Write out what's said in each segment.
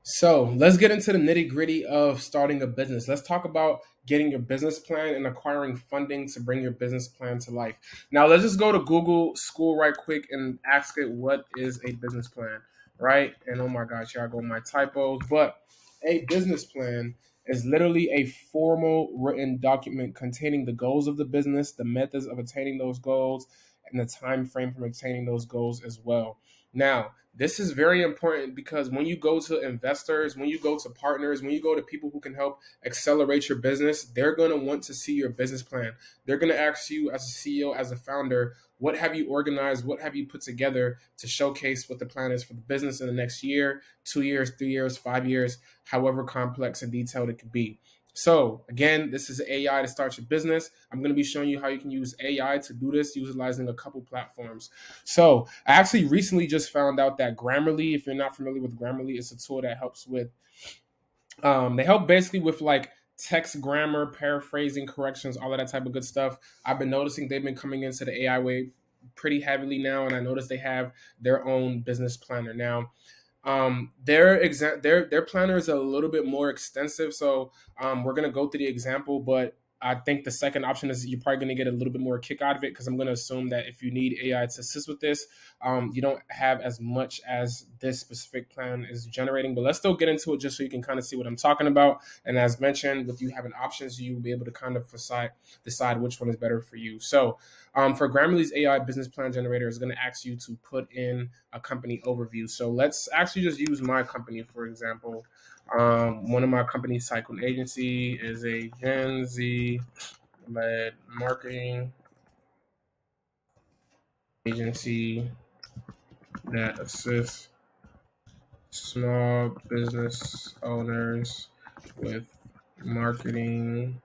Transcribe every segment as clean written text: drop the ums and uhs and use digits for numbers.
So let's get into the nitty gritty of starting a business. Let's talk about getting your business plan and acquiring funding to bring your business plan to life. Now, let's just go to Google School right quick and ask it what is a business plan, right? And oh my gosh, here I go my typos. But a business plan is literally a formal written document containing the goals of the business, the methods of attaining those goals, and the time frame for attaining those goals as well. Now, this is very important because when you go to investors, when you go to partners, when you go to people who can help accelerate your business, they're going to want to see your business plan. They're going to ask you as a CEO, as a founder, what have you organized? What have you put together to showcase what the plan is for the business in the next year, 2 years, 3 years, 5 years, however complex and detailed it could be. So again, this is AI to start your business. I'm going to be showing you how you can use AI to do this, utilizing a couple platforms. So I actually recently just found out that Grammarly, if you're not familiar with Grammarly, it's a tool that helps with, they help basically with like text grammar, paraphrasing, corrections, all of that type of good stuff. I've been noticing they've been coming into the AI wave pretty heavily now, and I noticed they have their own business planner now. Their planner is a little bit more extensive, so we're gonna go through the example, but I think the second option is you're probably gonna get a little bit more kick out of it because I'm gonna assume that if you need AI to assist with this, you don't have as much as this specific plan is generating. But let's still get into it just so you can kind of see what I'm talking about. And as mentioned, with you having options, you will be able to kind of decide which one is better for you. So for Grammarly's AI business plan generator is going to ask you to put in a company overview. So let's actually just use my company, for example. One of my companies, Cycle Agency, is a Gen Z led marketing agency that assists small business owners with marketing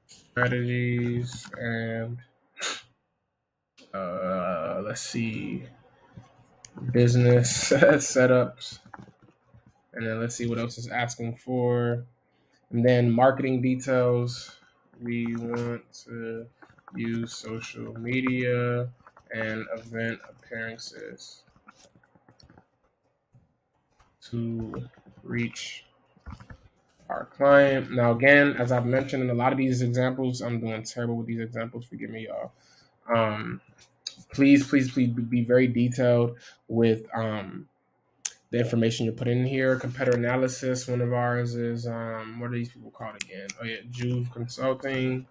strategies and let's see, business setups. And then let's see what else is asking for. And then marketing details. We want to use social media and event appearances to reach our client. Now, again, as I've mentioned in a lot of these examples, I'm doing terrible with these examples. Forgive me, y'all. Please be very detailed with the information you're putting in here. Competitor analysis. One of ours is what are these people called again? Oh yeah, Juve Consulting.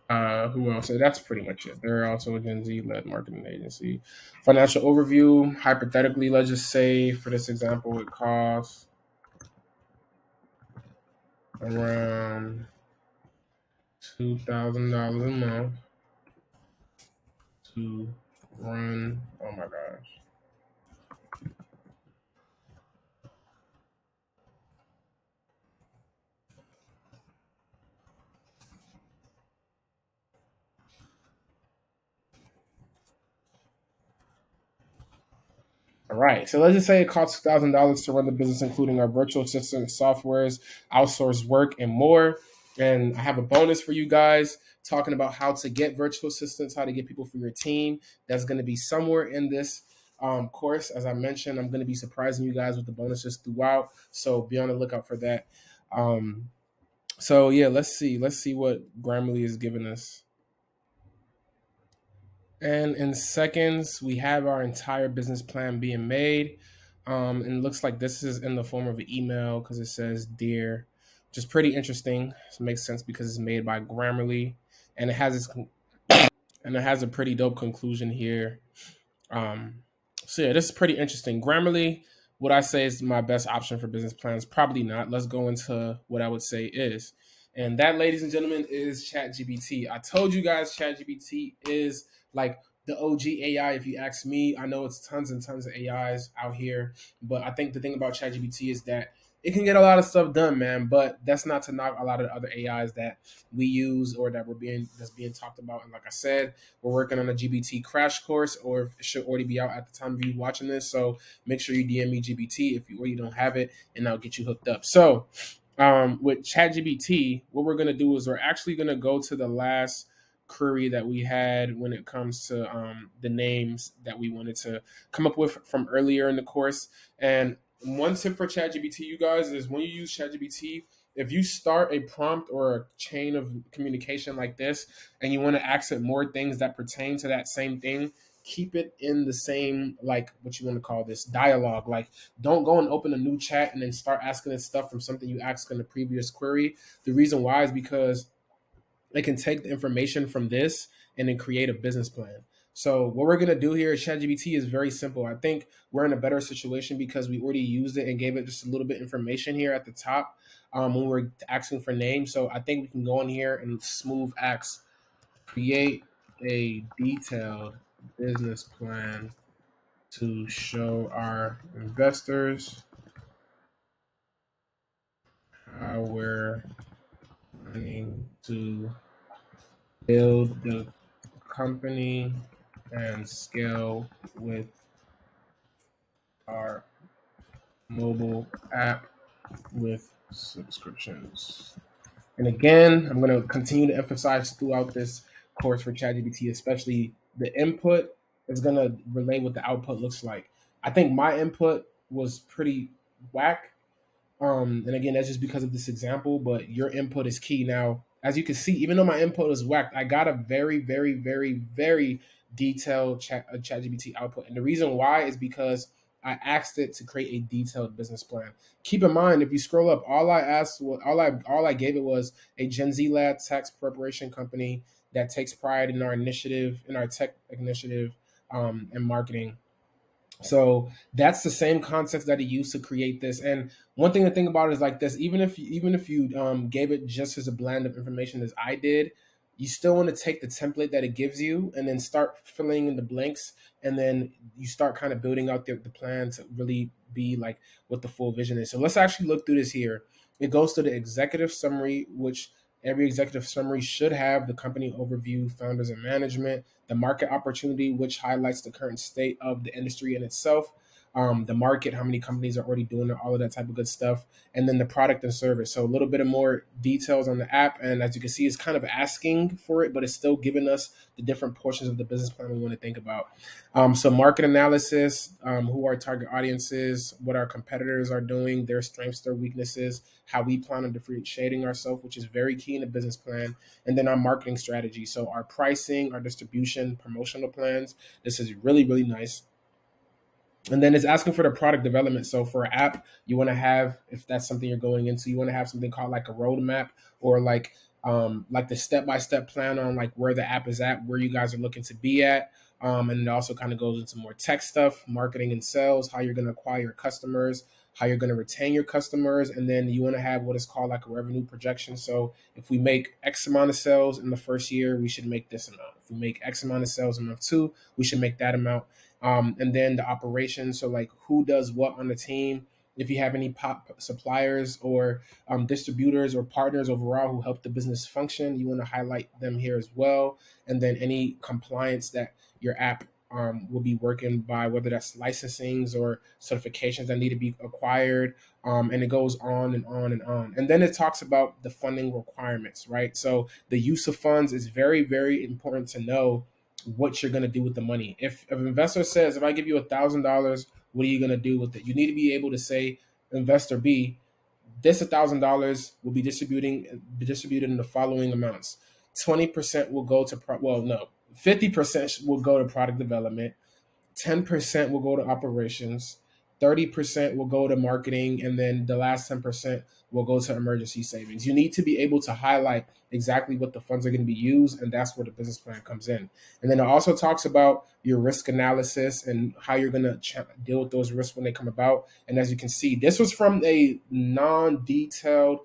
Who else? So that's pretty much it. They're also a Gen Z led marketing agency. Financial overview. Hypothetically, let's just say for this example, it costs around $2,000 a month to run. Oh my gosh. All right. So let's just say it costs $2,000 to run the business, including our virtual assistant softwares, outsourced work, and more. And I have a bonus for you guys talking about how to get virtual assistants, how to get people for your team. That's going to be somewhere in this course. As I mentioned, I'm going to be surprising you guys with the bonuses throughout. So be on the lookout for that. Um, so yeah, let's see. Let's see what Grammarly is giving us. And in seconds, we have our entire business plan being made. And it looks like this is in the form of an email because it says "Dear," which is pretty interesting. It makes sense because it's made by Grammarly, and it has a pretty dope conclusion here. So yeah, this is pretty interesting. Grammarly, what I say is my best option for business plans? Probably not. Let's go into what I would say is. And that, ladies and gentlemen, is ChatGPT. I told you guys ChatGPT is like the OG AI. If you ask me, I know it's tons and tons of AIs out here, but I think the thing about ChatGPT is that it can get a lot of stuff done, man. But that's not to knock a lot of the other AIs that we use or that's being talked about. And like I said, we're working on a GBT crash course, or it should already be out at the time of you watching this. So make sure you DM me GBT or you don't have it, and I'll get you hooked up. So with ChatGPT, what we're gonna do is we're actually gonna go to the last query that we had when it comes to the names that we wanted to come up with from earlier in the course. And one tip for ChatGPT, you guys, is when you use ChatGPT, if you start a prompt or a chain of communication like this and you want to ask it more things that pertain to that same thing, keep it in the same, like, what you want to call this, dialogue. Like, don't go and open a new chat and then start asking it stuff from something you asked in the previous query. The reason why is because it can take the information from this and then create a business plan. So what we're gonna do here at ChatGPT is very simple. I think we're in a better situation because we already used it and gave it just a little bit information here at the top when we're asking for names. So I think we can go in here and smooth ask, create a detailed business plan to show our investors how we're planning to build the company and scale with our mobile app with subscriptions. And again, I'm going to continue to emphasize throughout this course for ChatGPT, especially the input is going to relate what the output looks like. I think my input was pretty whack. And again, that's just because of this example, but your input is key. Now, as you can see, even though my input is whacked, I got a very, very, very, very detailed ChatGPT output. And the reason why is because I asked it to create a detailed business plan. Keep in mind, if you scroll up, all I gave it was a Gen Z led tax preparation company that takes pride in our initiative, in our tech initiative, and marketing. So that's the same context that he used to create this. And one thing to think about is like this: even if you gave it just as a blend of information as I did, you still want to take the template that it gives you and then start filling in the blanks, and then you start kind of building out the plan to really be like what the full vision is. So let's actually look through this here. It goes to the executive summary, which every executive summary should have the company overview, founders and management, the market opportunity, which highlights the current state of the industry in itself, the market, how many companies are already doing it, all of that type of good stuff, and then the product and service. So a little bit of more details on the app. And as you can see, it's kind of asking for it, but it's still giving us the different portions of the business plan we want to think about. So market analysis, who our target audiences, what our competitors are doing, their strengths, their weaknesses, how we plan on differentiating ourselves, which is very key in the business plan. And then our marketing strategy. So our pricing, our distribution, promotional plans. This is really, really nice. And then it's asking for the product development. So for an app, you want to have, if that's something you're going into, you want to have something called like a roadmap, or like the step-by-step plan on like where the app is at, where you guys are looking to be at. And it also kind of goes into more tech stuff, marketing and sales, how you're going to acquire customers, how you're going to retain your customers. And then you want to have what is called like a revenue projection. So if we make X amount of sales in the first year, we should make this amount. If we make X amount of sales in month two, we should make that amount. And then the operations, so like who does what on the team. If you have any pop suppliers or distributors or partners overall who help the business function, you want to highlight them here as well. And then any compliance that your app will be working by, whether that's licensings or certifications that need to be acquired. And it goes on and on and on. And then it talks about the funding requirements, right? So the use of funds is very, very important to know what you're going to do with the money. If an investor says, if I give you $1,000, what are you going to do with it? You need to be able to say, investor B, this $1,000 will be distributed in the following amounts. 20% will go to 50% will go to product development, 10% will go to operations, 30% will go to marketing, and then the last 10% will go to emergency savings. You need to be able to highlight exactly what the funds are going to be used, and that's where the business plan comes in. And then it also talks about your risk analysis and how you're going to deal with those risks when they come about. And as you can see, this was from a non-detailed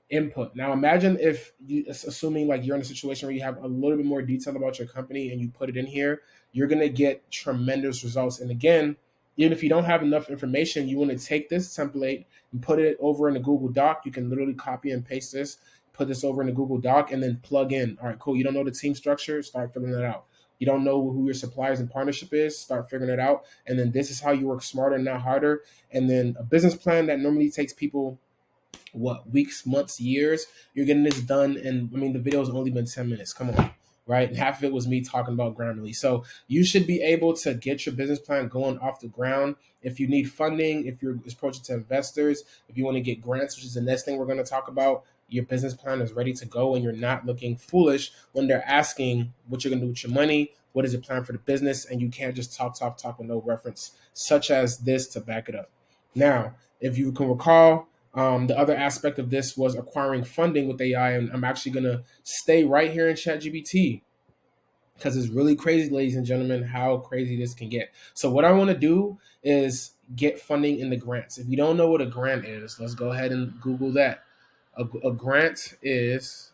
input. Now imagine if you, assuming like you're in a situation where you have a little bit more detail about your company and you put it in here, you're going to get tremendous results. And again, even if you don't have enough information, you want to take this template and put it over in a Google Doc. You can literally copy and paste this, put this over in a Google Doc, and then plug in. All right, cool. You don't know the team structure? Start filling it out. You don't know who your suppliers and partnership is? Start figuring it out. And then this is how you work smarter, not harder. And then a business plan that normally takes people what, weeks, months, years. You're getting this done, and I mean the video's only been 10 minutes. Come on, right? And half of it was me talking about Grammarly. So you should be able to get your business plan going off the ground. If you need funding, if you're approaching to investors, if you want to get grants, which is the next thing we're going to talk about, your business plan is ready to go and you're not looking foolish when they're asking what you're going to do with your money, what is your plan for the business, and you can't just talk with no reference such as this to back it up. Now, if you can recall, the other aspect of this was acquiring funding with AI, and I'm actually going to stay right here in ChatGPT because it's really crazy, ladies and gentlemen, how crazy this can get. So what I want to do is get funding in the grants. If you don't know what a grant is, let's go ahead and Google that. A grant is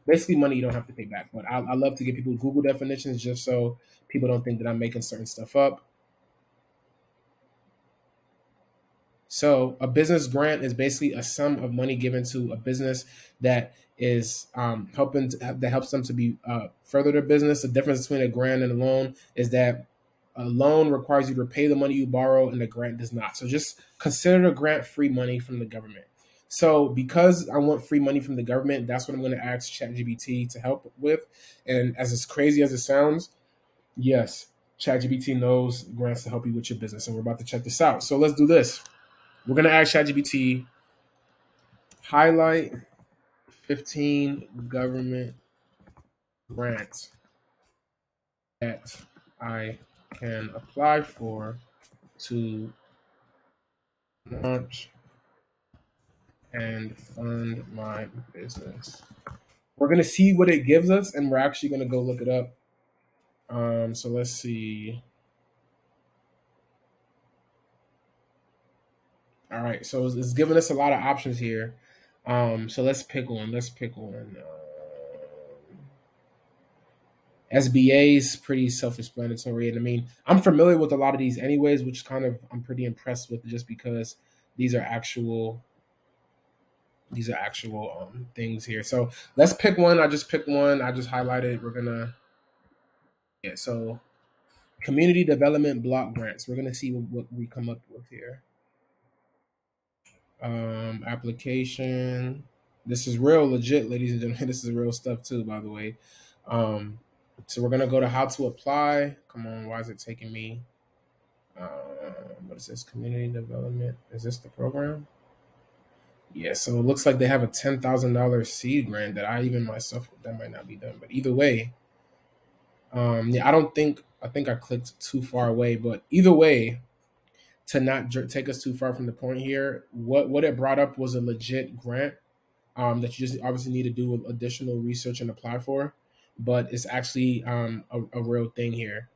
basically money you don't have to pay back. But I love to give people Google definitions just so people don't think that I'm making certain stuff up. So a business grant is basically a sum of money given to a business that is that helps them to be further their business. The difference between a grant and a loan is that a loan requires you to pay the money you borrow, and the grant does not. So just consider the grant free money from the government. So because I want free money from the government, that's what I'm going to ask ChatGPT to help with. And as crazy as it sounds, yes, ChatGPT knows grants to help you with your business, and we're about to check this out. So let's do this. We're going to ask ChatGPT, highlight 15 government grants that I can apply for to launch and fund my business. We're going to see what it gives us, and we're actually going to go look it up. So let's see. All right, so it's giving us a lot of options here. So let's pick one. SBA is pretty self-explanatory, and I mean, I'm familiar with a lot of these anyways, which kind of I'm pretty impressed with, just because these are actual things here. So let's pick one. I just picked one. I just highlighted. We're gonna so community development block grants. We're gonna see what we come up with here. Application. This is real legit, ladies and gentlemen. This is real stuff too, by the way. So we're gonna go to how to apply. Come on, why is it taking me? What is this? Community development. Is this the program? Yeah. So it looks like they have a $10,000 seed grant that I even myself that might not be done. But either way, yeah, I think I clicked too far away. But either way, to not take us too far from the point here, what it brought up was a legit grant that you just obviously need to do additional research and apply for, but it's actually a real thing here.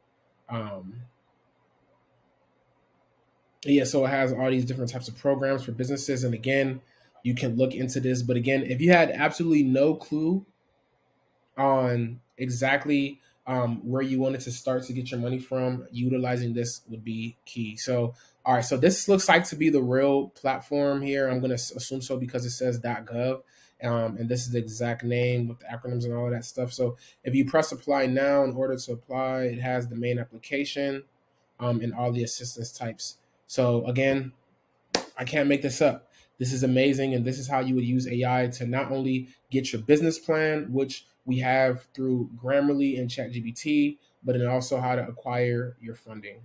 Yeah, so it has all these different types of programs for businesses, and again, you can look into this. But again, if you had absolutely no clue on exactly where you wanted to start to get your money from, utilizing this would be key. So, all right, so this looks like to be the real platform here. I'm going to assume so because it says .gov, and this is the exact name with the acronyms and all of that stuff. So if you press apply now, in order to apply, it has the main application and all the assistance types. So again, I can't make this up. This is amazing, and this is how you would use AI to not only get your business plan, which we have through Grammarly and ChatGPT, but then also how to acquire your funding.